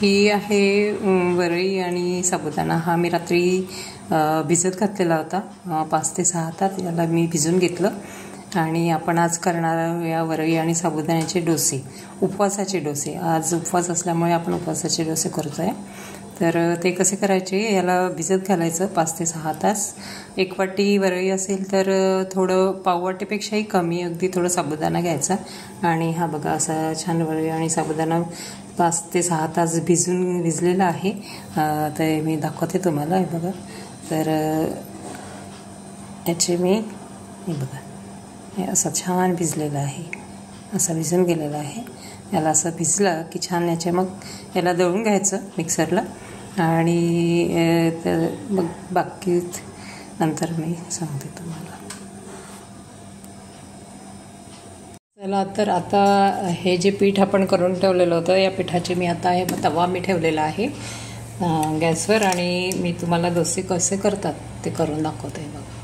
ही आहे वरई आणि साबुदाणा. हा मी रात्री भिजत घातलेला होता 5 ते 6 तास. याला मी भिजून घेतलं आणि आपण आज करणार या वरई आणि साबुदाण्याचे डोसे, उपवासाचे डोसे. आज उपवास असल्यामुळे आपण उपवासाचे डोसे करतो आहे. तर ते कसे करायचे, याला भिजत घालायचं 5 ते 6 तास. 1 वाटी वरई असेल तर थोडं पाववाटीपेक्षाही कमी अगदी थोडं साबुदाणा घ्यायचा. आणि हा बघा असा छान वरई आणि साबुदाणा 5 ते 6 तास भिजलेला आहे. तर मी दाखवते तुम्हाला. हे बघा, तर याचे मी हे बघा, हे असं छान भिजलेलं आहे, असं भिजून गेलेलं आहे. याला असं भिजलं की छान याचे मग याला दळून घ्यायचं मिक्सरला आणि मग बाकी नंतर मी सांगते तुम्हाला. चला, तर आता हे जे पीठ आपण करून ठेवलेलं होतं, या पिठाचे मी आता हे तवा मी ठेवलेला आहे गॅसवर आणि मी तुम्हाला डोसे कसे करतात ते करून दाखवते. बघा,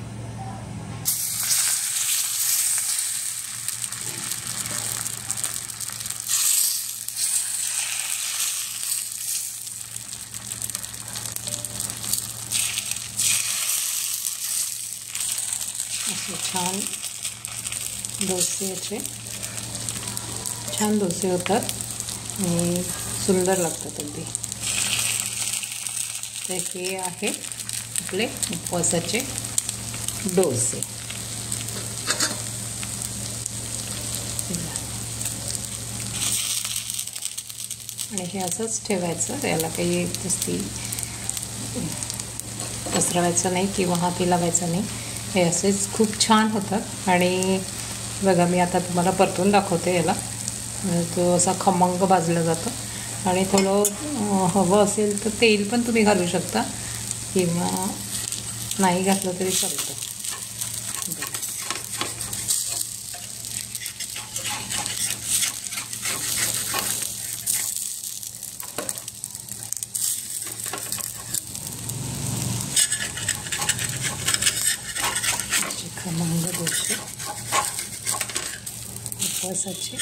असे छान डोसे, याचे छान डोसे होतात आणि सुंदर लागतात अगदी. तर हे आहे आपले उपवासाचे डोसे. आणि हे असंच ठेवायचं, याला काही जास्ती पसरवायचं नाही किंवा हाती लावायचं नाही. हे असेच खूप छान होतात. आणि बघा, मी आता तुम्हाला परतून दाखवते. याला तो असा खमंग भाजला जातो आणि थोडं हवं असेल तर तेल पण तुम्ही घालू शकता किंवा नाही घातलं तरी चालतं. खमंग डोसे उपवासाचे.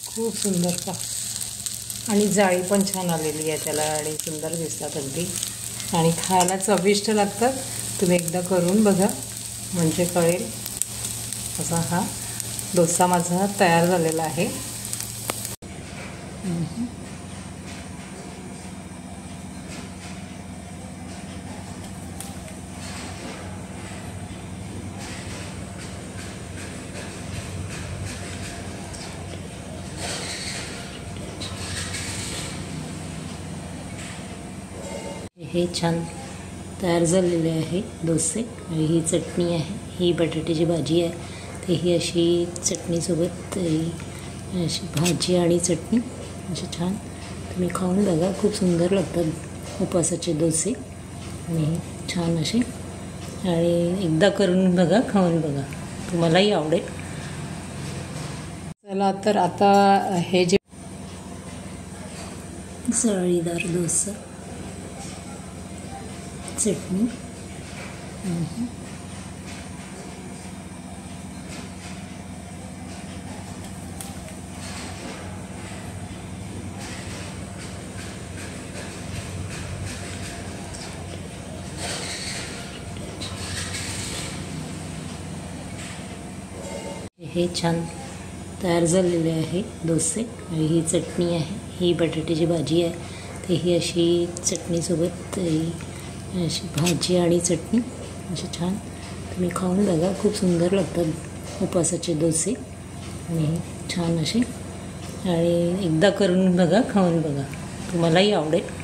खूप सुंदर का, आणि जाळी पण छान आलेली आहे त्याला आणि सुंदर दिसतात अगदी आणि खायला चविष्ट लागतात. तुम्ही एकदा करून बघा म्हणजे कळेल. असा हा डोसा माझा तयार झालेला आहे. हे छान तयार झालेले आहे डोसे. आणि ही चटणी आहे, ही बटाट्याची भाजी आहे. तर ही अशी चटणीसोबत, अशी भाजी आणि चटणी अशी छान तुम्ही खाऊन बघा. खूप सुंदर लागतात उपवासाचे डोसे आणि छान असे. आणि एकदा करून बघा, खाऊन बघा, तुम्हालाही आवडेल. चला, तर आता हे जे सळीदार डोसा, चटणी, हे छान तयार झालेले आहे डोसे. आणि ही चटणी आहे, ही बटाट्याची भाजी आहे. तर ही अशी चटणीसोबत, अशी भाजी आणि चटणी अशी छान तुम्ही खाऊन बघा. खूप सुंदर लागतात उपवासाचे डोसे आणि छान असे. आणि एकदा करून बघा, खाऊन बघा, तुम्हालाही आवडेल.